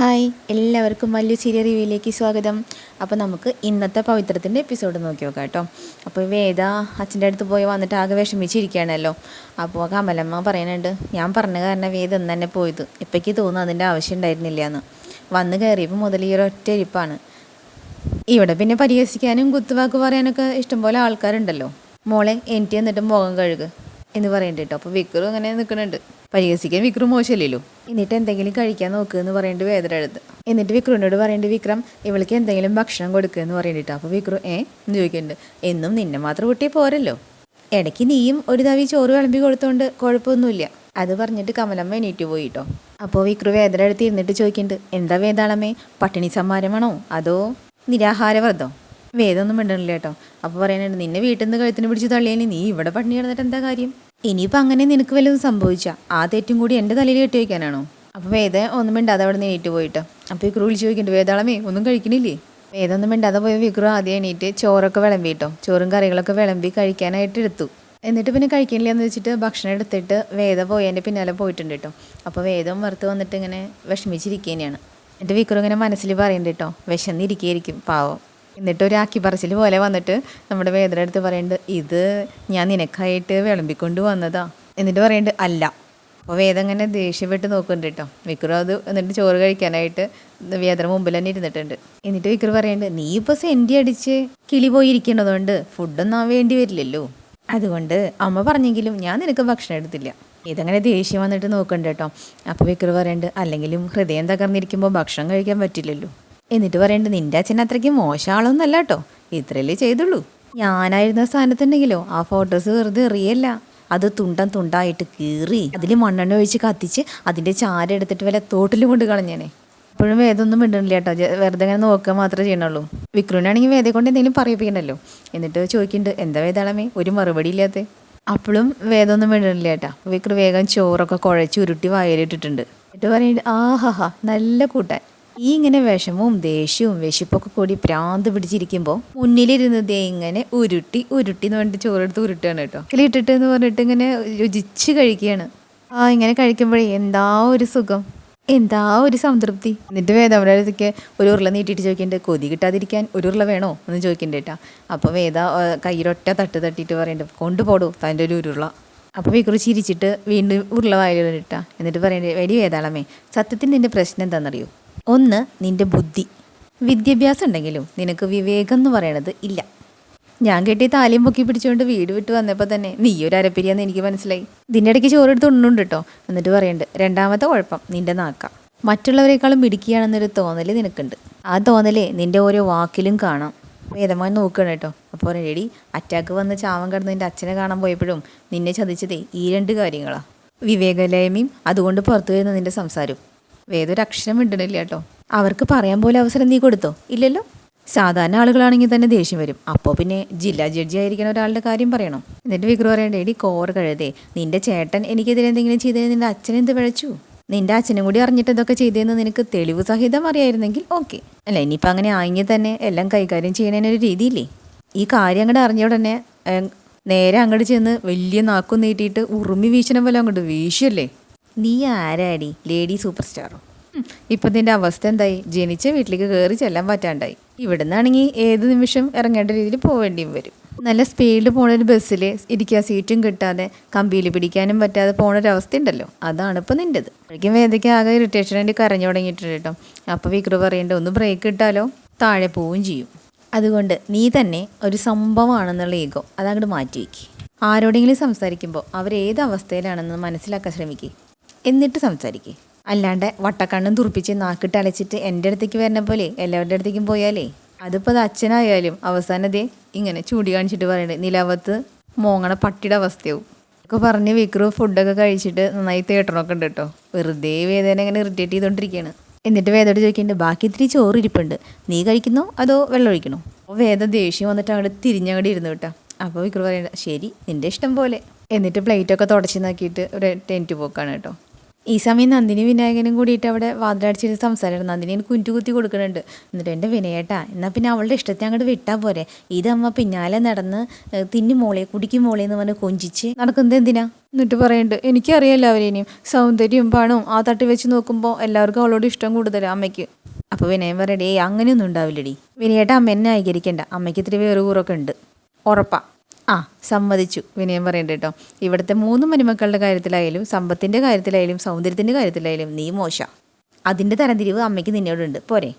Hi, എല്ലാവർക്കും വലിയ serial റിവ്യൂയിലേക്ക് സ്വാഗതം. അപ്പോൾ നമുക്ക് ഇന്നത്തെ പവിത്രത്തിൻ്റെ എപ്പിസോഡ് നോക്കി നോക്കാം കേട്ടോ. അപ്പോൾ വേദ അച്ഛൻ്റെ അടുത്ത് പോയി വന്നിട്ട് ആകെ വിഷമിച്ചിരിക്കുകയാണല്ലോ. അപ്പോൾ കമലമ്മ പറയുന്നുണ്ട്, ഞാൻ പറഞ്ഞ കാരണം വേദ ഒന്ന് തന്നെ പോയത്, ഇപ്പോഴേക്ക് തോന്നുന്നു അതിൻ്റെ ആവശ്യം ഉണ്ടായിരുന്നില്ല എന്ന്. വന്ന് കയറിയപ്പോൾ മുതൽ ഈ ഒരൊറ്റ ഇരിപ്പാണ്. ഇവിടെ പിന്നെ പരിഹസിക്കാനും കുത്തുവാക്ക് പറയാനൊക്കെ ഇഷ്ടംപോലെ ആൾക്കാരുണ്ടല്ലോ. മോളെ എനിക്ക് എന്നിട്ട് മുഖം കഴുകുക എന്ന് പറയുന്നുണ്ട് കേട്ടോ. അപ്പോൾ വിക്രു അങ്ങനെ നിൽക്കുന്നുണ്ട്. പരിഹസിക്കാൻ വിക്രു മോശമല്ലല്ലോ. എന്നിട്ട് എന്തെങ്കിലും കഴിക്കാൻ നോക്കുക എന്ന് പറയേണ്ടത് വേദന എടുത്ത്. എന്നിട്ട് വിക്രുവിനോട് പറയേണ്ടത്, വിക്രം ഇവൾക്ക് എന്തെങ്കിലും ഭക്ഷണം കൊടുക്കുക എന്ന് പറയേണ്ടിട്ടോ. അപ്പോൾ വിക്രു എന്ന് ചോദിക്കുന്നുണ്ട്. എന്നും നിന്നെ മാത്രം കൂട്ടിയേ പോരല്ലോ, ഇടയ്ക്ക് നീയും ഒരു തവി ചോറ് വിളമ്പി കൊടുത്തോണ്ട് കുഴപ്പമൊന്നുമില്ല. അത് പറഞ്ഞിട്ട് കമലമ്മ എണീറ്റ് പോയിട്ടോ. അപ്പോൾ വിക്രു വേദന എടുത്ത് ഇരുന്നിട്ട് ചോദിക്കുന്നുണ്ട്, എന്താ വേദാളമ്മേ, പട്ടിണി സമ്മാനമാണോ അതോ നിരാഹാരവ്രതം? വേദമൊന്നും മിണ്ടണില്ല കേട്ടോ. അപ്പോൾ പറയാനുണ്ട്, നിന്നെ വീട്ടിൽ നിന്ന് കഴുത്തിന് പിടിച്ച് തള്ളിയാൽ നീ ഇവിടെ പട്ടിണി കിടന്നിട്ട് എന്താ കാര്യം? ഇനിയിപ്പോൾ അങ്ങനെ നിനക്ക് വല്ലതും സംഭവിച്ചാൽ ആ തെറ്റും കൂടി എൻ്റെ തലയിൽ കെട്ടി വയ്ക്കാനാണോ? അപ്പോൾ വേദ ഒന്നും മിണ്ടാതെ അവിടെ നിന്ന് എണീറ്റ് പോയിട്ടോ. അപ്പോൾ വിക്രു വിളിച്ച് ചോദിക്കുന്നുണ്ട്, വേദാളമേ ഒന്നും കഴിക്കണില്ലേ? വേദം ഒന്നും മിണ്ടാതെ പോയി വിക്രു ആദ്യം എണീറ്റ് ചോറൊക്കെ വിളമ്പിട്ടോ. ചോറും കറികളൊക്കെ വിളമ്പി കഴിക്കാനായിട്ട് എടുത്തു. എന്നിട്ട് പിന്നെ കഴിക്കണില്ല എന്ന് വെച്ചിട്ട് ഭക്ഷണം എടുത്തിട്ട് വേദ പോയി എൻ്റെ പിന്നാലെ പോയിട്ടുണ്ട് കേട്ടോ. അപ്പോൾ വേദം വെറുത്ത് വന്നിട്ട് ഇങ്ങനെ വിഷമിച്ചിരിക്കുകയാണ്. എന്നിട്ട് വിക്രു ഇങ്ങനെ മനസ്സിൽ പറയുന്നുണ്ട് കേട്ടോ, വിശന്നിരിക്കുകയായിരിക്കും പാവം. എന്നിട്ട് ഒരു ആക്കി പറച്ചിൽ പോലെ വന്നിട്ട് നമ്മുടെ വേദന എടുത്ത് പറയുന്നുണ്ട്, ഇത് ഞാൻ നിനക്കായിട്ട് വിളമ്പിക്കൊണ്ട് വന്നതാ. എന്നിട്ട് പറയുന്നുണ്ട് അല്ല. അപ്പോൾ വേദം ഇങ്ങനെ ദേഷ്യപ്പെട്ട് നോക്കുന്നുണ്ട് കേട്ടോ. വിക്രു അത് എന്നിട്ട് ചോറ് കഴിക്കാനായിട്ട് വേദന മുമ്പിൽ തന്നെ ഇരുന്നിട്ടുണ്ട്. എന്നിട്ട് വിക്രു പറയുന്നുണ്ട്, നീ ഇപ്പോൾ സെൻറ്റി അടിച്ച് കിളി പോയിരിക്കണതുകൊണ്ട് ഫുഡൊന്നും വേണ്ടി വരില്ലല്ലോ, അതുകൊണ്ട് അമ്മ പറഞ്ഞെങ്കിലും ഞാൻ നിനക്ക് ഭക്ഷണം എടുത്തില്ല. ഇതങ്ങനെ ദേഷ്യം വന്നിട്ട് നോക്കുന്നുണ്ട് കേട്ടോ. അപ്പോൾ വിക്രു പറയുന്നുണ്ട്, അല്ലെങ്കിലും ഹൃദയം തകർന്നിരിക്കുമ്പോൾ ഭക്ഷണം കഴിക്കാൻ പറ്റില്ലല്ലോ. എന്നിട്ട് പറയുന്നുണ്ട്, നിൻ്റെ അച്ഛൻ അത്രയ്ക്ക് മോശം ആളൊന്നല്ല കേട്ടോ, ഇത്രയല്ലേ ചെയ്തുള്ളൂ. ഞാനായിരുന്ന സ്ഥാനത്തുണ്ടെങ്കിലോ ആ ഫോട്ടോസ് വെറുതെ എറിയല്ല, അത് തുണ്ടായിട്ട് കീറി അതിൽ മണ്ണെണ്ണ ഒഴിച്ച് കത്തിച്ച് അതിൻ്റെ ചാരെടുത്തിട്ട് വല്ല തോട്ടിലും കൊണ്ട് കളഞ്ഞേനെ. ഇപ്പോഴും വേദമൊന്നും മിണ്ടണില്ല കേട്ടോ, വെറുതെ അങ്ങനെ നോക്കുക മാത്രമേ ചെയ്യണുള്ളൂ. വിക്രുവിനാണെങ്കിൽ വേദയെ കൊണ്ട് എന്തെങ്കിലും പറയിപ്പിക്കണല്ലോ. എന്നിട്ട് ചോദിക്കുന്നുണ്ട്, എന്താ വേദാളമേ ഒരു മറുപടി ഇല്ലാത്തേ? അപ്പോഴും വേദമൊന്നും മിണ്ടണില്ല കേട്ടോ. വിക്രു വേഗം ചോറൊക്കെ കുഴച്ച് ഉരുട്ടി വായിലിട്ടിട്ടുണ്ട്. എന്നിട്ട് പറയുന്നുണ്ട്, ആഹാ നല്ല കൂട്ടാൻ. ഈ ഇങ്ങനെ വിഷമവും ദേഷ്യവും വിശപ്പൊക്കെ കൂടി പ്രാന്ത് പിടിച്ചിരിക്കുമ്പോൾ മുന്നിലിരുന്നത് ഇങ്ങനെ ഉരുട്ടി എന്ന് പറഞ്ഞിട്ട് ചോറെടുത്ത് ഉരുട്ടുകയാണ് കേട്ടോ. ഇട്ടിട്ട് എന്ന് പറഞ്ഞിട്ട് ഇങ്ങനെ രുചിച്ച് കഴിക്കുകയാണ്. ഇങ്ങനെ കഴിക്കുമ്പോഴേ എന്താ ഒരു സുഖം, എന്താ ഒരു സംതൃപ്തി. എന്നിട്ട് വേദ അവിടെ അടുത്തേക്ക് ഒരു ഉരുള നീട്ടിയിട്ട് ചോദിക്കുന്നുണ്ട്, കൊതി കിട്ടാതിരിക്കാൻ ഒരു ഉരുള വേണോ എന്ന് ചോദിക്കുന്നുണ്ട് കേട്ടോ. അപ്പോൾ വേദ കയ്യിലൊറ്റ തട്ടിയിട്ട് പറയുന്നുണ്ട്, കൊണ്ടുപോടൂ തൻ്റെ ഒരു ഉരുള. അപ്പോൾ വിക്രു ചിരിച്ചിട്ട് വീണ്ടും ഉരുള വായിലിട്ടാ. എന്നിട്ട് പറയുന്നുണ്ട്, വെടി വേദാളമേ, സത്യത്തിൽ നിൻ്റെ പ്രശ്നം എന്താണെന്നറിയോ? ഒന്ന്, നിൻ്റെ ബുദ്ധി. വിദ്യാഭ്യാസം ഉണ്ടെങ്കിലും നിനക്ക് വിവേകം എന്ന് പറയണത് ഇല്ല. ഞാൻ കെട്ടി താലിയും പൊക്കി പിടിച്ചുകൊണ്ട് വീട് വിട്ട് വന്നപ്പോൾ തന്നെ നീ ഒരു അരപ്പിരിയാന്ന് എനിക്ക് മനസ്സിലായി. ഇതിൻ്റെ ഇടയ്ക്ക് ചോറെടുത്ത് ഉണ്ണുണ്ട് കേട്ടോ. എന്നിട്ട് പറയുന്നുണ്ട്, രണ്ടാമത്തെ കുഴപ്പം നിൻ്റെ നാക്ക. മറ്റുള്ളവരെക്കാളും മിടുക്കിയാണെന്നൊരു തോന്നൽ നിനക്കുണ്ട്. ആ തോന്നലേ നിൻ്റെ ഓരോ വാക്കിലും കാണാം. വേദമായി നോക്കണം കേട്ടോ. അപ്പോൾ റെഡി അറ്റാക്ക് വന്ന് ചാവം കിടന്ന് നിൻ്റെ അച്ഛനെ കാണാൻ പോയപ്പോഴും നിന്നെ ചതിച്ചതേ ഈ രണ്ട് കാര്യങ്ങളാണ്, വിവേകലയമയും അതുകൊണ്ട് പുറത്തു വരുന്ന നിൻ്റെ സംസാരവും. വേദൊരു അക്ഷരം മിണ്ടണില്ല കേട്ടോ. അവർക്ക് പറയാൻ പോലെ അവസരം നീ കൊടുത്തോ? ഇല്ലല്ലോ. സാധാരണ ആളുകളാണെങ്കിൽ തന്നെ ദേഷ്യം വരും, അപ്പോൾ പിന്നെ ജില്ലാ ജഡ്ജി ആയിരിക്കുന്ന ഒരാളുടെ കാര്യം പറയണോ? എന്നിട്ട് വിക്രു പറയണ്ടേ, എടി കോർ കഴുതേ, നിന്റെ ചേട്ടൻ എനിക്കെതിരെ എന്തെങ്കിലും ചെയ്തതിന് നിന്റെ അച്ഛൻ എന്ത് പിഴച്ചു? നിന്റെ അച്ഛനും കൂടി അറിഞ്ഞിട്ട് ഇതൊക്കെ ചെയ്തതെന്ന് നിനക്ക് തെളിവ് സഹിതം അറിയായിരുന്നെങ്കിൽ ഓക്കെ. അല്ല, ഇനിയിപ്പോൾ അങ്ങനെ ആയെങ്കിൽ തന്നെ എല്ലാം കൈകാര്യം ചെയ്യണതിനൊരു രീതിയില്ലേ? ഈ കാര്യം അങ്ങോട്ട് അറിഞ്ഞ ഉടനെ നേരെ അങ്ങോട്ട് ചെന്ന് വലിയ നാക്കും നീട്ടിയിട്ട് ഉറുമി വീശണ പോലെ അങ്ങോട്ട് വീശല്ലേ. നീ ആരാടി, ലേഡി സൂപ്പർ സ്റ്റാറോ? ഇപ്പം നിൻ്റെ അവസ്ഥ എന്തായി? ജനിച്ച വീട്ടിലേക്ക് കയറി ചെല്ലാൻ പറ്റാണ്ടായി. ഇവിടെ നിന്നാണെങ്കിൽ ഏത് നിമിഷം ഇറങ്ങേണ്ട രീതിയിൽ പോവേണ്ടിയും വരും. നല്ല സ്പീഡിൽ പോണൊരു ബസ്സിൽ ഇരിക്കുക, സീറ്റും കിട്ടാതെ കമ്പിയിൽ പിടിക്കാനും പറ്റാതെ പോണൊരവസ്ഥ ഉണ്ടല്ലോ, അതാണ് ഇപ്പം നിൻ്റെത്. അപ്പോഴേക്കും വേദയ്ക്ക് ആകെ ഇറിറ്റേഷൻ വേണ്ടി കരഞ്ഞു തുടങ്ങിയിട്ടുണ്ട് കേട്ടോ. അപ്പോൾ വിക്രു പറയേണ്ട, ഒന്ന് ബ്രേക്ക് ഇട്ടാലോ താഴെ പോവുകയും ചെയ്യും. അതുകൊണ്ട് നീ തന്നെ ഒരു സംഭവമാണെന്നുള്ള ഈഗോ അതങ്ങോട്ട് മാറ്റി വയ്ക്കുക. ആരോടെങ്കിലും സംസാരിക്കുമ്പോൾ അവരേത് അവസ്ഥയിലാണെന്ന് മനസ്സിലാക്കാൻ ശ്രമിക്കുക, എന്നിട്ട് സംസാരിക്കുക. അല്ലാണ്ട് വട്ടക്കണ്ണും തുറപ്പിച്ച് നാക്കിട്ട് അലച്ചിട്ട് എൻ്റെ അടുത്തേക്ക് വരുന്ന പോലെ എല്ലാവരുടെ അടുത്തേക്കും പോയാലേ അതിപ്പോൾ അത് അച്ഛനായാലും അവസാനതേ ഇങ്ങനെ ചൂടി കാണിച്ചിട്ട് പറയണ്ടേ, നിലവത്ത് മോങ്ങണ പട്ടിയുടെ അവസ്ഥയാവും ഒക്കെ പറഞ്ഞ് വിക്രു ഫുഡൊക്കെ കഴിച്ചിട്ട് നന്നായി തേട്ടണമൊക്കെ ഉണ്ട് കേട്ടോ. വെറുതെ വേദന ഇങ്ങനെ ഇറിറ്റേറ്റ് ചെയ്തുകൊണ്ടിരിക്കുകയാണ്. എന്നിട്ട് വേദയോട് ചോദിക്കുന്നുണ്ട്, ബാക്കി ഇത്തിരി ചോറ് ഇരിപ്പുണ്ട്, നീ കഴിക്കുന്നോ അതോ വെള്ളം ഒഴിക്കണോ? അപ്പോൾ വേദ ദേഷ്യം വന്നിട്ട് അങ്ങോട്ട് തിരിഞ്ഞങ്ങോട്ട് ഇരുന്നു കേട്ടോ. അപ്പോൾ വിക്രു പറയണ്ട, ശരി നിൻ്റെ ഇഷ്ടം പോലെ. എന്നിട്ട് പ്ലേറ്റൊക്കെ തുടച്ച് നോക്കിയിട്ട് ഒരു ടെൻറ്റ് പോക്കാണ് കേട്ടോ. ഈ സമയം നന്ദിനി വിനായകനും കൂടിയിട്ട് അവിടെ വാതിലടിച്ചിട്ട് സംസാരിക്കണം. നന്ദിനി കുറ്റി കൊടുക്കുന്നുണ്ട്. എന്നിട്ട് എൻ്റെ വിനയേട്ടാ, എന്നാൽ പിന്നെ അവളുടെ ഇഷ്ടത്തെ അങ്ങോട്ട് വിട്ടാൽ പോരെ, ഇതമ്മ പിന്നാലെ നടന്ന് തിന്നു മോളെ കുടിക്കും മോളെ എന്ന് പറഞ്ഞ് കൊഞ്ചിച്ച് നടക്കുന്നത് എന്തിനാ? എന്നിട്ട് പറയുന്നുണ്ട് എനിക്കറിയാമല്ലോ അവരേനെയും സൗന്ദര്യവും പണവും ആ തട്ടി വെച്ച് നോക്കുമ്പോൾ എല്ലാവർക്കും അവളോട് ഇഷ്ടം കൂടുതലാണ് അമ്മയ്ക്ക്. അപ്പോൾ വിനയം പറയണ്ടേ അങ്ങനെയൊന്നും ഉണ്ടാവില്ലടി വിനയേട്ട അമ്മ എന്നെ ന്യായീകരിക്കണ്ട, അമ്മയ്ക്ക് ഇത്തിരി വേറുകൂറൊക്കെ ഉണ്ട്. ഉറപ്പാ. ആ സമ്മതിച്ചു വിനയം പറയണ്ട കേട്ടോ. ഇവിടുത്തെ 3 മരുമക്കളുടെ കാര്യത്തിലായാലും സമ്പത്തിൻ്റെ കാര്യത്തിലായാലും സൗന്ദര്യത്തിൻ്റെ കാര്യത്തിലായാലും നീ മോശ. അതിൻ്റെ തരംതിരിവ് അമ്മയ്ക്ക് നിന്നോടുണ്ട് പോരെ.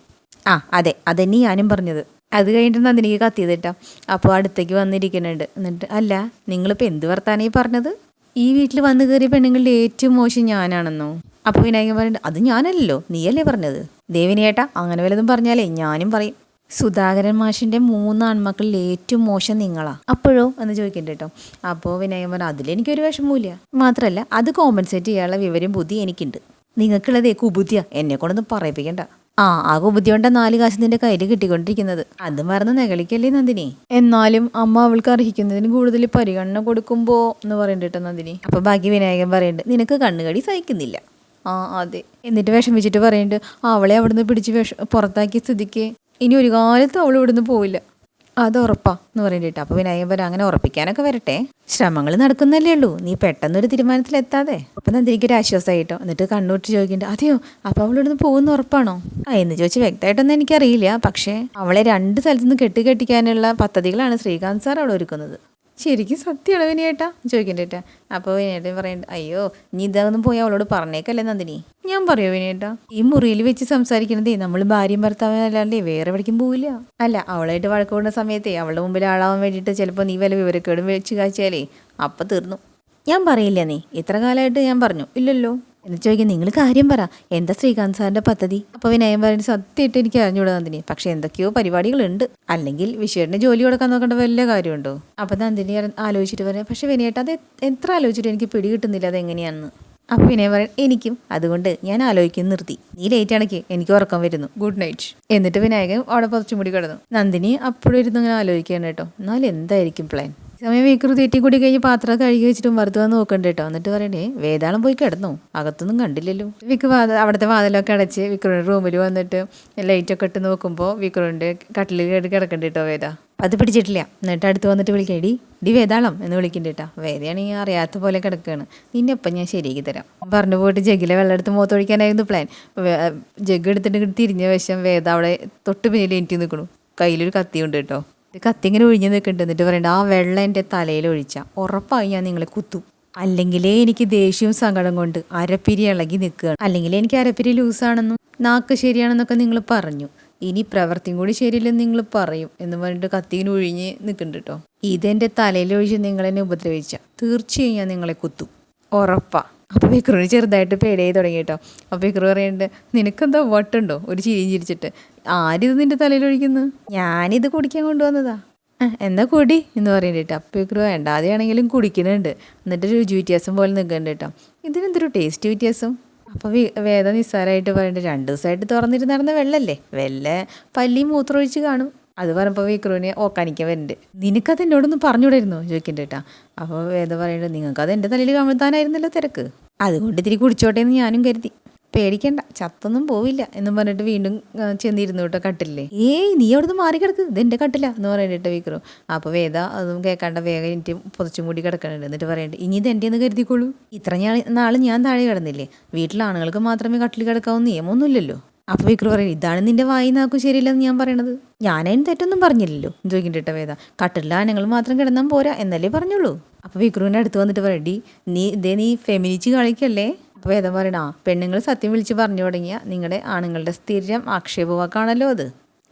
ആ അതെ അതെന്നെ ഞാനും പറഞ്ഞത്. അത് കഴിഞ്ഞിട്ട് നന്ദിനിക്ക് കത്തിയത് കേട്ടോ. അപ്പോൾ അടുത്തേക്ക് വന്നിരിക്കുന്നുണ്ട്. എന്നിട്ട് അല്ല നിങ്ങളിപ്പോൾ എന്ത് വർത്താനീ പറഞ്ഞത്? ഈ വീട്ടിൽ വന്നു കയറിയ പെണ്ണുങ്ങളുടെ ഏറ്റവും മോശം ഞാനാണെന്നോ? അപ്പോൾ വിനായകൻ പറയുന്നുണ്ട് അത് ഞാനല്ലല്ലോ നീയല്ലേ പറഞ്ഞത്. ദേവിനിയേട്ടാ അങ്ങനെ വല്ലതും പറഞ്ഞാലേ ഞാനും പറയും. സുധാകരൻ മാഷിൻ്റെ 3 ആൺമക്കളിൽ ഏറ്റവും മോശം നിങ്ങളാ. അപ്പോഴോ എന്ന് ചോദിക്കണ്ട കേട്ടോ. അപ്പോൾ വിനായകൻ പറഞ്ഞു അതിലെനിക്കൊരു വിഷമവുമില്ല, മാത്രമല്ല അത് കോമ്പൻസേറ്റ് ചെയ്യാനുള്ള വിവരം ബുദ്ധി എനിക്കുണ്ട്. നിങ്ങൾക്കുള്ളതേ കുബുദ്ധിയാ, എന്നെ കൊണ്ടൊന്നും പറയിപ്പിക്കണ്ട. ആ കുബുദ്ധി കൊണ്ട 4 കാശ് നിന്റെ കയ്യിൽ കിട്ടിക്കൊണ്ടിരിക്കുന്നത്. അത് മറന്ന് നെകളിക്കല്ലേ നന്ദിനി. എന്നാലും അമ്മ അവൾക്ക് അർഹിക്കുന്നതിന് കൂടുതൽ പരിഗണന കൊടുക്കുമ്പോ എന്ന് പറയണ്ട കേട്ടോ നന്ദിനി. അപ്പൊ ബാക്കി വിനായകൻ പറയുന്നുണ്ട് നിനക്ക് കണ്ണുകടി സഹിക്കുന്നില്ല. ആ അതെ. എന്നിട്ട് വിഷമിച്ചിട്ട് പറയുന്നുണ്ട് അവളെ അവിടുന്ന് പിടിച്ച് പുറത്താക്കിയ സ്ഥിതിക്ക് ഇനി ഒരു കാലത്തും അവൾ ഇവിടുന്ന് പോവില്ല, അത് ഉറപ്പാ എന്ന് പറയണ്ടിട്ട്. അപ്പോൾ വിനായകൻ പറയാം അങ്ങനെ ഉറപ്പിക്കാനൊക്കെ വരട്ടെ, ശ്രമങ്ങൾ നടക്കുന്നല്ലേ ഉള്ളൂ, നീ പെട്ടെന്നൊരു തീരുമാനത്തിലെത്താതെ. അപ്പം നന്ദിനിക്കൊരു ആശ്വാസമായിട്ടോ. എന്നിട്ട് കണ്ണൂട്ട് ചോദിക്കണ്ട അതെയോ അപ്പോൾ അവൾ ഇവിടുന്ന് പോകുന്ന ഉറപ്പാണോ? എന്ന് ചോദിച്ചാൽ വ്യക്തമായിട്ടൊന്നും എനിക്കറിയില്ല, പക്ഷേ അവളെ 2 സ്ഥലത്തു നിന്ന് കെട്ടിക്കാനുള്ള പദ്ധതികളാണ് ശ്രീകാന്ത് സാർ അവിടെ ഒരുക്കുന്നത്. ശരിക്കും സത്യമാണോ വിനയേട്ടാ ചോദിക്കണ്ടേട്ടാ. അപ്പോൾ വിനയേട്ടൻ പറയുന്നുണ്ട് അയ്യോ നീ ഇതൊന്നും പോയി അവളോട് പറഞ്ഞേക്കല്ലേ നന്ദിനി. ഞാൻ പറയോ വിനയേട്ടാ, ഈ മുറിയിൽ വെച്ച് സംസാരിക്കണതേ നമ്മൾ ഭാര്യയും ഭർത്താവിനല്ലാണ്ടേ വേറെ എവിടേക്കും പോവില്ല. അല്ല അവളായിട്ട് വഴക്ക് കൂടുന്ന സമയത്തേ അവളുടെ മുമ്പിൽ ആളാവാൻ വേണ്ടിയിട്ട് ചിലപ്പോൾ നീ വല്ല വിവരക്കേടും വെച്ച് കാഴ്ചയാലേ അപ്പം തീർന്നു. ഞാൻ പറയില്ല നീ ഇത്ര കാലമായിട്ട് ഞാൻ പറഞ്ഞു ഇല്ലല്ലോ എന്ന് ചോദിക്കാൻ നിങ്ങൾ കാര്യം പറ എന്താ ശ്രീകാന്ത് സാറിൻ്റെ പദ്ധതി? അപ്പോൾ വിനയം പറയുന്നത് സത്യമായിട്ട് എനിക്ക് അറിഞ്ഞുകൂടാ നന്ദിനി, പക്ഷെ എന്തൊക്കെയോ പരിപാടികളുണ്ട്, അല്ലെങ്കിൽ വിശ്വന്റെ ജോലി കൊടുക്കാൻ നോക്കേണ്ട വല്ല കാര്യമുണ്ടോ? അപ്പോൾ നന്ദിനി ആലോചിച്ചിട്ട് പറയാം പക്ഷെ വിനയേട്ട അത് എത്ര ആലോചിച്ചിട്ട് എനിക്ക് പിടികിട്ടുന്നില്ല അതെങ്ങനെയാണെന്ന്. അപ്പോൾ വിനയം പറയാം എനിക്കും, അതുകൊണ്ട് ഞാൻ ആലോചിക്കുന്നു നിർത്തി, നീ ലേറ്റ് ആണെങ്കിൽ എനിക്ക് ഉറക്കം വരുന്നു, ഗുഡ് നൈറ്റ്. എന്നിട്ട് വിനായകൻ അവിടെ കുറച്ചും കൂടി കിടന്നു. നന്ദിനി അപ്പോഴും ഇരുന്ന് ഇങ്ങനെ ആലോചിക്കുകയാണ് കേട്ടോ, എന്നാലും എന്തായിരിക്കും പ്ലാൻ? സമയം വീക്കറ് തീറ്റി കൂടി കഴിഞ്ഞ് പാത്രം കഴുകി വെച്ചിട്ടും വെറുതെ വന്ന് നോക്കണ്ട കേട്ടോ. എന്നിട്ട് പറയണേ വേതാളം പോയി കിടന്നു, അകത്തൊന്നും കണ്ടില്ലല്ലോ. അവിടുത്തെ വാതിലൊക്കെ അടച്ച് വിക്രമിൻ്റെ റൂമിൽ വന്നിട്ട് ലൈറ്റൊക്കെ ഇട്ട് നോക്കുമ്പോൾ വിക്രമിൻ്റെ കട്ടിൽ കിടക്കണ്ട കേട്ടോ വേദ. അത് പിടിച്ചിട്ടില്ല. എന്നിട്ട് അടുത്ത് വന്നിട്ട് വിളിക്കേടി ഡി വേതാളം എന്ന് വിളിക്കണ്ട കേട്ടോ. വേദയാണെങ്കിൽ അറിയാത്ത പോലെ കിടക്കുകയാണ്, നിന്നെപ്പം ഞാൻ ശരിയാക്കി തരാം പറഞ്ഞു പോയിട്ട് ജഗ്ഗിലെ വെള്ളം എടുത്ത് മുഖത്തൊഴിക്കാനായിരുന്നു പ്ലാൻ. ജഗ് എടുത്തിട്ട് തിരിഞ്ഞ വശം വേദ അവിടെ തൊട്ട് പിന്നിൽ എനിക്ക് നിൽക്കണു, കയ്യിലൊരു കത്തിയുണ്ട് കേട്ടോ. കത്തി ഇങ്ങനെ ഒഴിഞ്ഞ് നിൽക്കുന്നുണ്ട്. എന്നിട്ട് പറയണ്ട ആ വെള്ളം എൻ്റെ തലയിൽ ഒഴിച്ചാൽ ഉറപ്പായി ഞാൻ നിങ്ങളെ കുത്തും, അല്ലെങ്കിലേ എനിക്ക് ദേഷ്യവും സങ്കടം കൊണ്ട് അരപ്പിരി ഇളകി നിൽക്കുകയാണ്, അല്ലെങ്കിൽ എനിക്ക് അരപ്പിരി ലൂസാണെന്നും നാക്ക് ശരിയാണെന്നൊക്കെ നിങ്ങൾ പറഞ്ഞു, ഇനി പ്രവൃത്തിയും കൂടി ശരിയില്ലെന്ന് നിങ്ങൾ പറയും എന്ന് പറഞ്ഞിട്ട് കത്തിങ്ങനെ ഒഴിഞ്ഞ് നിൽക്കുന്നുണ്ട് കേട്ടോ. ഇതെൻ്റെ തലയിൽ ഒഴിച്ച് നിങ്ങളെന്നെ ഉപദ്രവിച്ചാൽ തീർച്ചയായും ഞാൻ നിങ്ങളെ കുത്തും ഉറപ്പാ. അപ്പോൾ വിക്രമിന് ചെറുതായിട്ട് പേടിയായി തുടങ്ങി കേട്ടോ. അപ്പോൾ വിക്രം പറയുന്നുണ്ട് നിനക്കെന്താ വട്ടുണ്ടോ? ഒരു ചിരിയും ചിരിച്ചിട്ട് ആരിത് നിൻ്റെ തലയിൽ ഒഴിക്കുന്നു? ഞാനിത് കുടിക്കാൻ കൊണ്ടുവന്നതാ. എന്താ കുടി എന്ന് പറയുന്നുണ്ട് കേട്ടോ. അപ്പോൾ വിക്രം വേണ്ടാതെയാണെങ്കിലും കുടിക്കുന്നുണ്ട്. എന്നിട്ട് രുചി വ്യത്യാസം പോലെ നിൽക്കുന്നുണ്ട് കേട്ടോ. ഇതിനെന്തൊരു ടേസ്റ്റ് വ്യത്യാസം? അപ്പോൾ വേദ നിസ്സാരമായിട്ട് പറയുന്നുണ്ട് 2 ദിവസമായിട്ട് തുറന്നിട്ട് നടന്ന വെള്ളമല്ലേ, വല്ല പല്ലിയും മൂത്രമൊഴിച്ച് കാണും. അത് പറഞ്ഞപ്പോൾ വിക്രമിനെ ഓക്കാനിക്കാൻ വരുന്നുണ്ട്. നിനക്കത് എന്നോടൊന്നും പറഞ്ഞുകൂടായിരുന്നോ ചോദിക്കണ്ട കേട്ടാ. അപ്പോൾ വേദ പറയുന്നത് നിങ്ങൾക്കത് എൻ്റെ തലയിൽ കമഴ്ത്താനായിരുന്നല്ലോ തിരക്ക്, അതുകൊണ്ട് ഇത്തിരി കുടിച്ചോട്ടെ എന്ന് ഞാനും കരുതി. പേടിക്കണ്ട ചത്തൊന്നും പോവില്ല എന്നും പറഞ്ഞിട്ട് വീണ്ടും ചെന്നിരുന്നു കേട്ടോ കട്ടില്ലേ. നീ അവിടുന്ന് മാറിക്കിടക്ക് ഇതെൻ്റെ കട്ടില്ല എന്ന് പറയണ്ടിട്ട് വിക്രം. അപ്പോൾ വേദ അതും കേൾക്കാണ്ട വേഗം എനിക്ക് പുതച്ചും കൂടി കിടക്കണുണ്ട്. എന്നിട്ട് പറയണ്ട ഇനി ഇത് എൻ്റെ എന്ന് കരുതിക്കോളൂ, ഇത്ര നാൾ ഞാൻ താഴെ കിടന്നില്ലേ, വീട്ടിലാണുങ്ങൾക്ക് മാത്രമേ കട്ടിൽ കിടക്കാവുന്ന നിയമമൊന്നുമില്ലല്ലോ. അപ്പോൾ വിക്രം പറയും ഇതാണ് നിൻ്റെ വായി നാക്കും ശരിയില്ലെന്ന് ഞാൻ പറയണത്, ഞാനതിന് തെറ്റൊന്നും പറഞ്ഞില്ലല്ലോ എന്ന് ചോദിക്കണ്ടിട്ട വേദ. കട്ടിലിൽ ആണുങ്ങൾ മാത്രം കിടന്നാൽ പോരാ എന്നല്ലേ പറഞ്ഞുള്ളൂ. അപ്പോൾ വിക്രമിൻ്റെ അടുത്ത് വന്നിട്ട് പറയടി നീ ഫെമിനിച്ച് കളിക്കല്ലേ. അപ്പോൾ വേദം പറയണ പെണ്ണുങ്ങൾ സത്യം വിളിച്ച് പറഞ്ഞു തുടങ്ങിയ നിങ്ങളുടെ ആണുങ്ങളുടെ സ്ഥിരം ആക്ഷേപവാക്കാണല്ലോ അത്,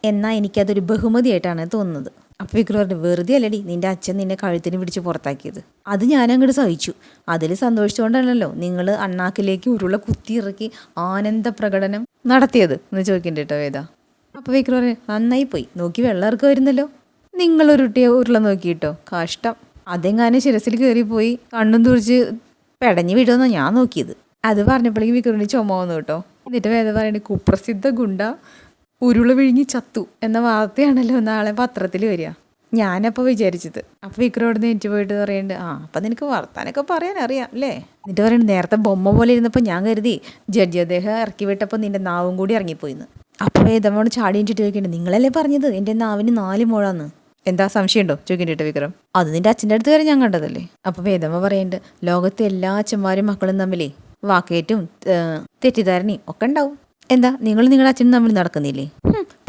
എന്നാൽ എനിക്കതൊരു ബഹുമതിയായിട്ടാണ് തോന്നുന്നത്. അപ്പോൾ വിക്രം പറഞ്ഞു വെറുതെ അല്ലടി നിൻ്റെ അച്ഛൻ നിന്നെ കഴുത്തിന് പിടിച്ച് പുറത്താക്കിയത്, അത് ഞാനങ്ങോട്ട് സഹിച്ചു, അതിൽ സന്തോഷിച്ചുകൊണ്ടാണല്ലോ നിങ്ങൾ അണ്ണാക്കിലേക്ക് ഉരുള കുത്തിയിറക്കി ആനന്ദ പ്രകടനം നടത്തിയത് എന്ന് ചോദിക്കണ്ട കേട്ടോ വേദ. അപ്പോൾ വിക്രം പറഞ്ഞു നന്നായി പോയി, നോക്കി വെള്ളം ഇറക്കം വരുന്നല്ലോ, നിങ്ങളൊരുട്ടിയ ഉരുള നോക്കിയിട്ടോ കഷ്ടം, അതെങ്ങാനും ശിരസിൽ കയറിപ്പോയി കണ്ണും തുറിച്ച് പെടഞ്ഞ് വിടുമെന്നാണ് ഞാൻ നോക്കിയത്. അത് പറഞ്ഞപ്പോഴേക്കും വിക്രമിന് ചുമ വന്നു കേട്ടോ. എന്നിട്ട് വേദ പറയണേ കുപ്രസിദ്ധ ഗുണ്ട ഉരുള വിഴുങ്ങി ചത്തു എന്ന വാർത്തയാണല്ലോ നാളെ പത്രത്തിൽ വരിക. ഞാനപ്പോൾ വിചാരിച്ചത്. അപ്പോൾ വിക്രം അവിടെ നിന്ന് എനിക്ക് പോയിട്ട് പറയുന്നുണ്ട് അപ്പം നിനക്ക് വർത്താനൊക്കെ പറയാൻ അറിയാം അല്ലേ. എന്നിട്ട് പറയുന്നത് നേരത്തെ ബൊമ്മ പോലെ ഇരുന്നപ്പോൾ ഞാൻ കരുതി ജഡ്ജി അദ്ദേഹം ഇറക്കി വിട്ടപ്പോൾ നിൻ്റെ നാവും കൂടി ഇറങ്ങിപ്പോയിന്ന്. അപ്പോൾ വേദമ്മോട് ചാടി ഇഞ്ചിട്ട് ചോദിക്കേണ്ടത് നിങ്ങളല്ലേ പറഞ്ഞത് എൻ്റെ നാവിന് 4 മുഴാന്ന്. എന്താ സംശയമുണ്ടോ ചോദിക്കേണ്ടിട്ട് വിക്രം. അത് നിന്റെ അച്ഛൻ്റെ അടുത്ത് വരെ ഞാൻ കണ്ടതല്ലേ. അപ്പോൾ വേദമ്മ പറയുന്നുണ്ട്, ലോകത്തെ എല്ലാ അച്ഛന്മാരും മക്കളും തമ്മിലേ വാക്കേറ്റും തെറ്റിദ്ധാരണയും ഒക്കെ ഉണ്ടാവും. എന്താ നിങ്ങൾ നിങ്ങളുടെ അച്ഛനും തമ്മിൽ നടക്കുന്നില്ലേ?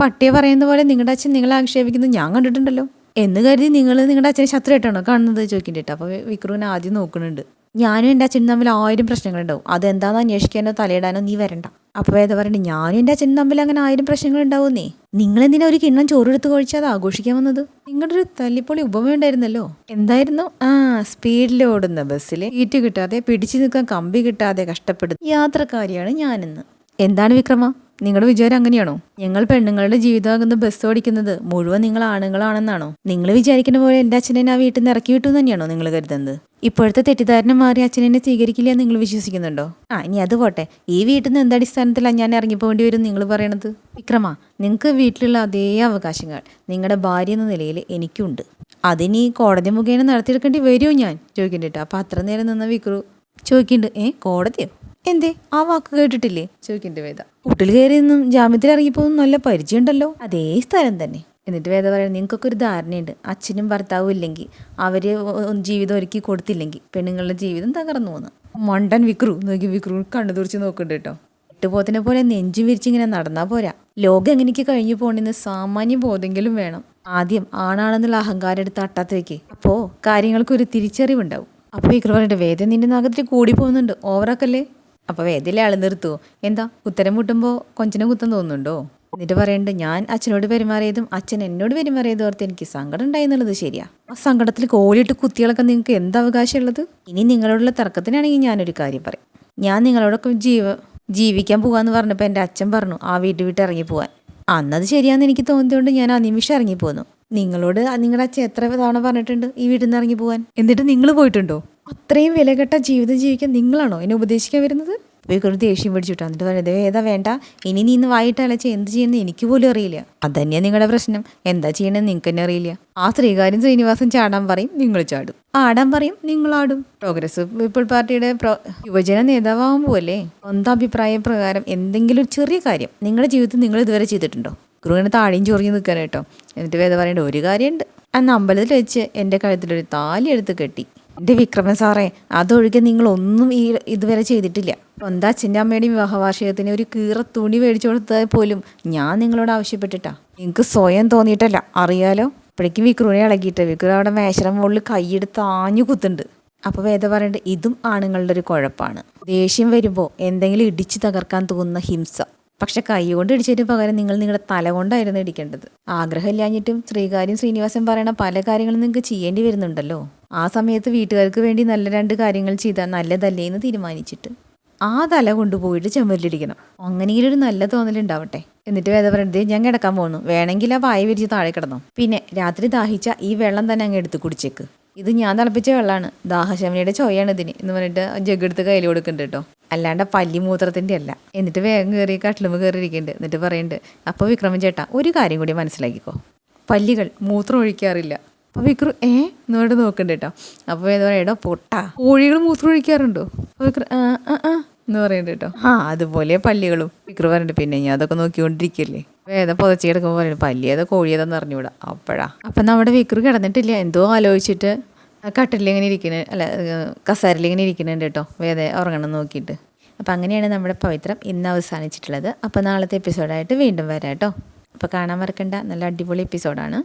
പട്ടിയെ പറയുന്ന പോലെ നിങ്ങളുടെ അച്ഛൻ നിങ്ങളെ ആക്ഷേപിക്കുന്നത് ഞാൻ കണ്ടിട്ടുണ്ടല്ലോ എന്ന് കരുതി നിങ്ങൾ നിങ്ങളുടെ അച്ഛനെ ശത്രുവായിട്ടാണോ കാണുന്നത് ചോദിക്കേണ്ടിട്ട്. അപ്പോൾ വിക്രുവിനെ ആദ്യം നോക്കുന്നുണ്ട്. ഞാനും എൻ്റെ അച്ഛനും തമ്മിൽ 1000 പ്രശ്നങ്ങളുണ്ടാവും, അതെന്താണെന്ന് അന്വേഷിക്കാനോ തലയിടാനോ നീ വരണ്ട. അപ്പോൾ വേദ പറയുന്നത്, ഞാനും എൻ്റെ അച്ഛനും തമ്മിൽ അങ്ങനെ 1000 പ്രശ്നങ്ങൾ ഉണ്ടാവുന്നേ. നിങ്ങളെന്തിനാ ഒരു കിണ്ണം ചോറെടുത്ത് കഴിച്ചാൽ അത് ആഘോഷിക്കാൻ വന്നത്? നിങ്ങളുടെ ഒരു തല്ലിപ്പൊളി ഉപമയുണ്ടായിരുന്നല്ലോ. എന്തായിരുന്നു? സ്പീഡിൽ ഓടുന്ന ബസ്സിൽ സീറ്റ് കിട്ടാതെ പിടിച്ചു നിൽക്കാൻ കമ്പി കിട്ടാതെ കഷ്ടപ്പെടുന്ന യാത്രക്കാരിയാണ് ഞാനെന്ന്. എന്താണ് വിക്രമ, നിങ്ങളുടെ വിചാരം അങ്ങനെയാണോ? ഞങ്ങൾ പെണ്ണുങ്ങളുടെ ജീവിതമാകുന്ന ബസ് ഓടിക്കുന്നത് മുഴുവൻ നിങ്ങൾ ആണുങ്ങളാണെന്നാണോ? നിങ്ങൾ വിചാരിക്കുന്ന പോലെ എൻ്റെ അച്ഛനെ ആ വീട്ടിൽ നിന്ന് ഇറക്കി വിട്ടു തന്നെയാണോ നിങ്ങൾ കരുതുന്നത്? ഇപ്പോഴത്തെ തെറ്റിദ്ധാരണ മാറി അച്ഛനെന്നെ സ്വീകരിക്കില്ല നിങ്ങൾ വിശ്വസിക്കുന്നുണ്ടോ? ഇനി അത് പോട്ടെ, ഈ വീട്ടിൽ നിന്ന് എന്തടിസ്ഥാനത്തിലാണ് ഞാൻ ഇറങ്ങിപ്പോകേണ്ടി വരും നിങ്ങൾ പറയണത്? വിക്രമ, നിങ്ങൾക്ക് വീട്ടിലുള്ള അതേ അവകാശങ്ങൾ നിങ്ങളുടെ ഭാര്യ എന്ന നിലയിൽ എനിക്കുണ്ട്. അതിനി കോടതി മുഖേന നടത്തിയെടുക്കേണ്ടി വരുമോ ഞാൻ ചോദിക്കണ്ടിട്ട്. അപ്പം അത്ര നേരം നിന്ന വിക്രു ചോദിക്കുന്നുണ്ട്, കോടതിയോ? എന്തേ ആ വാക്ക് കേട്ടിട്ടില്ലേ ചോദിക്കുന്നുണ്ട് വേദ. കൂട്ടിൽ കയറി നിന്നും ജാമ്യത്തിൽ ഇറങ്ങിപ്പോകുന്ന നല്ല പരിചയമുണ്ടല്ലോ. അതേ സ്ഥലം തന്നെ. എന്നിട്ട് വേദ പറയാം, നിങ്ങൾക്കൊക്കെ ഒരു ധാരണയുണ്ട്, അച്ഛനും ഭർത്താവും ഇല്ലെങ്കിൽ അവർ ജീവിതം ഒരുക്കി കൊടുത്തില്ലെങ്കിൽ പെണ്ണുങ്ങളുടെ ജീവിതം തകർന്നു പോകുന്നു. മണ്ടൻ വിക്രു നോക്കി വിക്രു കണ്ണു തുറച്ച് നോക്കുന്നുണ്ട് കേട്ടോ. എട്ടുപോത്തിനെ പോലെ നെഞ്ചും വിരിച്ചിങ്ങനെ നടന്നാൽ പോരാ. ലോകം എങ്ങനെയൊക്കെ കഴിഞ്ഞു പോകണമെന്ന് സാമാന്യ ബോധെങ്കിലും വേണം. ആദ്യം ആണാണെന്നുള്ള അഹങ്കാരം എടുത്ത് അട്ടാത്തേക്ക്, അപ്പോൾ കാര്യങ്ങൾക്കൊരു തിരിച്ചറിവുണ്ടാവും. അപ്പോൾ വിക്രു പറഞ്ഞിട്ട്, വേദ നിന്റെ നാഗത്തിൽ കൂടി പോകുന്നുണ്ട്, ഓവറാക്കല്ലേ. അപ്പോൾ വേദയിലെ ആൾ നിർത്തുമോ? എന്താ ഉത്തരം മുട്ടുമ്പോൾ കൊഞ്ചിനെ കുത്തം തോന്നുന്നുണ്ടോ? എന്നിട്ട് പറയുന്നുണ്ട്, ഞാൻ അച്ഛനോട് പെരുമാറിയതും അച്ഛൻ എന്നോട് പെരുമാറിയതും ഓർത്ത് എനിക്ക് സങ്കടം ഉണ്ടായി എന്നുള്ളത് ശരിയാ. ആ സങ്കടത്തിൽ കോലിട്ട് കുത്തികളൊക്കെ നിങ്ങൾക്ക് എന്ത് അവകാശമുള്ളത്? ഇനി നിങ്ങളോടുള്ള തർക്കത്തിനാണെങ്കിൽ ഞാനൊരു കാര്യം പറയും. ഞാൻ നിങ്ങളോടൊക്കെ ജീവിക്കാൻ പോകാമെന്ന് പറഞ്ഞപ്പോൾ എൻ്റെ അച്ഛൻ പറഞ്ഞു ആ വീട്ടിൽ വിട്ട് ഇറങ്ങി പോകാൻ. അന്നത് ശരിയാണെന്ന് എനിക്ക് തോന്നിയതുകൊണ്ട് ഞാൻ ആ നിമിഷം ഇറങ്ങിപ്പോന്നു. നിങ്ങളോട് നിങ്ങളുടെ അച്ഛൻ എത്ര തവണ പറഞ്ഞിട്ടുണ്ട് ഈ വീട്ടിൽ നിന്ന് ഇറങ്ങി പോകാൻ? എന്നിട്ട് നിങ്ങൾ പോയിട്ടുണ്ടോ? അത്രയും വിലകെട്ട ജീവിതം ജീവിക്കാൻ നിങ്ങളാണോ എന്നെ ഉപദേശിക്കാൻ വരുന്നത്? വിക്രം ദേഷ്യം പിടിച്ചിട്ടു. എന്നിട്ട് പറയുന്നത്, ഏതാ വേണ്ട, ഇനി നീ ഇന്ന് വായിട്ട് അലച്ച് എന്ത് ചെയ്യുന്നത് എനിക്ക് പോലും അറിയില്ല. അതന്നെയാണ് നിങ്ങളുടെ പ്രശ്നം. എന്താ ചെയ്യണമെന്ന് നിങ്ങൾക്ക് തന്നെ അറിയില്ല. ആ ശ്രീകാര്യം ശ്രീനിവാസൻ ചാടാൻ പറയും, നിങ്ങൾ ചാടും. ആടാൻ പറയും, നിങ്ങൾ ആടും. പ്രോഗ്രസ് പീപ്പിൾ പാർട്ടിയുടെ യുവജന നേതാവാകാൻ പോവല്ലേ? സ്വന്തം അഭിപ്രായ പ്രകാരം എന്തെങ്കിലും ഒരു ചെറിയ കാര്യം നിങ്ങളുടെ ജീവിതത്തിൽ നിങ്ങൾ ഇതുവരെ ചെയ്തിട്ടുണ്ടോ? വിക്രുവിനെ താടിയും ചൊറിഞ്ഞ് നിൽക്കാൻ കേട്ടോ. എന്നിട്ട് വേദ പറയേണ്ട ഒരു കാര്യമുണ്ട്. അന്ന് അമ്പലത്തിൽ വെച്ച് എൻ്റെ കഴുത്തിലൊരു താലി എടുത്ത് കെട്ടി. എൻ്റെ വിക്രമൻ സാറേ, അതൊഴികെ നിങ്ങളൊന്നും ഇതുവരെ ചെയ്തിട്ടില്ല. സ്വന്തം അച്ഛൻ്റെ അമ്മയുടെയും വിവാഹ വാർഷികത്തിന് ഒരു കീറ തുണി മേടിച്ചു കൊടുത്താൽ പോലും ഞാൻ നിങ്ങളോട് ആവശ്യപ്പെട്ടിട്ടാ. നിങ്ങൾക്ക് സ്വയം തോന്നിയിട്ടല്ല, അറിയാലോ. അപ്പോഴേക്കും വിക്രുവിനെ ഇളകിയിട്ട് വിക്രു അവിടെ മേശയുടെ മുകളിൽ കൈയെടുത്ത് ആഞ്ഞു കുത്തുണ്ട്. അപ്പോൾ വേദ പറയേണ്ടത്, ഇതും ആണുങ്ങളുടെ ഒരു കുഴപ്പമാണ്. ദേഷ്യം വരുമ്പോൾ എന്തെങ്കിലും ഇടിച്ചു തകർക്കാൻ തോന്നുന്ന ഹിംസ. പക്ഷെ കൈ കൊണ്ട് ഇടിച്ചതിന് പകരം നിങ്ങൾ നിങ്ങളുടെ തല കൊണ്ടായിരുന്നു ഇടിക്കേണ്ടത്. ആഗ്രഹമില്ലാഞ്ഞിട്ടും ശ്രീകാര്യം ശ്രീനിവാസൻ പറയണ പല കാര്യങ്ങളും നിങ്ങൾക്ക് ചെയ്യേണ്ടി വരുന്നുണ്ടല്ലോ. ആ സമയത്ത് വീട്ടുകാർക്ക് വേണ്ടി നല്ല 2 കാര്യങ്ങൾ ചെയ്താൽ നല്ലതല്ലേ എന്ന് തീരുമാനിച്ചിട്ട് ആ തല കൊണ്ടുപോയിട്ട് ചെമ്മരിലിടിക്കണം. അങ്ങനെയെങ്കിലും ഒരു നല്ല തോന്നലുണ്ടാവട്ടെ. എന്നിട്ട് വേദ പറയുന്നത്, ഞാൻ കിടക്കാൻ പോകുന്നു, വേണമെങ്കിൽ ആ വായ വിരിച്ച് താഴെ കിടന്നോ. പിന്നെ രാത്രി ദാഹിച്ച ഈ വെള്ളം തന്നെ അങ്ങ് എടുത്ത് കുടിച്ചേക്ക്. ഇത് ഞാൻ തിളപ്പിച്ച വെള്ളമാണ്, ദാഹശമനിയുടെ ചോയാണ് ഇതിന് എന്ന് പറഞ്ഞിട്ട് ജഗ്ഗെടുത്ത് കയ്യിൽ കൊടുക്കുന്നുണ്ട് കേട്ടോ. അല്ലാണ്ട് പല്ലിമൂത്രത്തിൻ്റെ അല്ല. എന്നിട്ട് വേഗം കയറി കട്ടിലുമ്പ് കയറിയിരിക്കുന്നുണ്ട്. എന്നിട്ട് പറയുന്നുണ്ട്, അപ്പോൾ വിക്രമൻ ചേട്ടാ ഒരു കാര്യം കൂടി മനസ്സിലാക്കിക്കോ, പല്ലികൾ മൂത്രം ഒഴിക്കാറില്ല. അപ്പോൾ വിക്രു എന്നോട് നോക്കണ്ട കേട്ടോ. അപ്പോൾ എന്താ പറയുക, പൊട്ടാ കോഴികൾ മൂത്രം ഒഴിക്കാറുണ്ടോ? അപ്പോൾ വിക്രു എന്ന് പറയുന്നുണ്ട് കേട്ടോ. അതുപോലെ പല്ലികളും. വിക്രു പറഞ്ഞിട്ട്, പിന്നെ ഞാൻ അതൊക്കെ നോക്കിക്കൊണ്ടിരിക്കല്ലേ. വേദ പുതച്ച് കിടക്കുമ്പോൾ പറയുന്നത്, പല്ലി ഏതാ കോഴി ഏതാന്ന് അറിഞ്ഞൂടാ. അപ്പം നമ്മുടെ വിക്രു കിടന്നിട്ടില്ല, എന്തോ ആലോചിച്ചിട്ട് കട്ടിലിങ്ങനെ ഇരിക്കുന്നത്, അല്ല കസേരയിലിങ്ങനെ ഇരിക്കുന്നുണ്ട് കേട്ടോ, വേദ ഉറങ്ങണം നോക്കിയിട്ട്. അപ്പം അങ്ങനെയാണ് നമ്മുടെ പവിത്രം ഇന്ന് അവസാനിച്ചിട്ടുള്ളത്. അപ്പോൾ നാളത്തെ എപ്പിസോഡായിട്ട് വീണ്ടും വരാം കേട്ടോ. അപ്പോൾ കാണാൻ മറക്കണ്ട, നല്ല അടിപൊളി എപ്പിസോഡാണ്.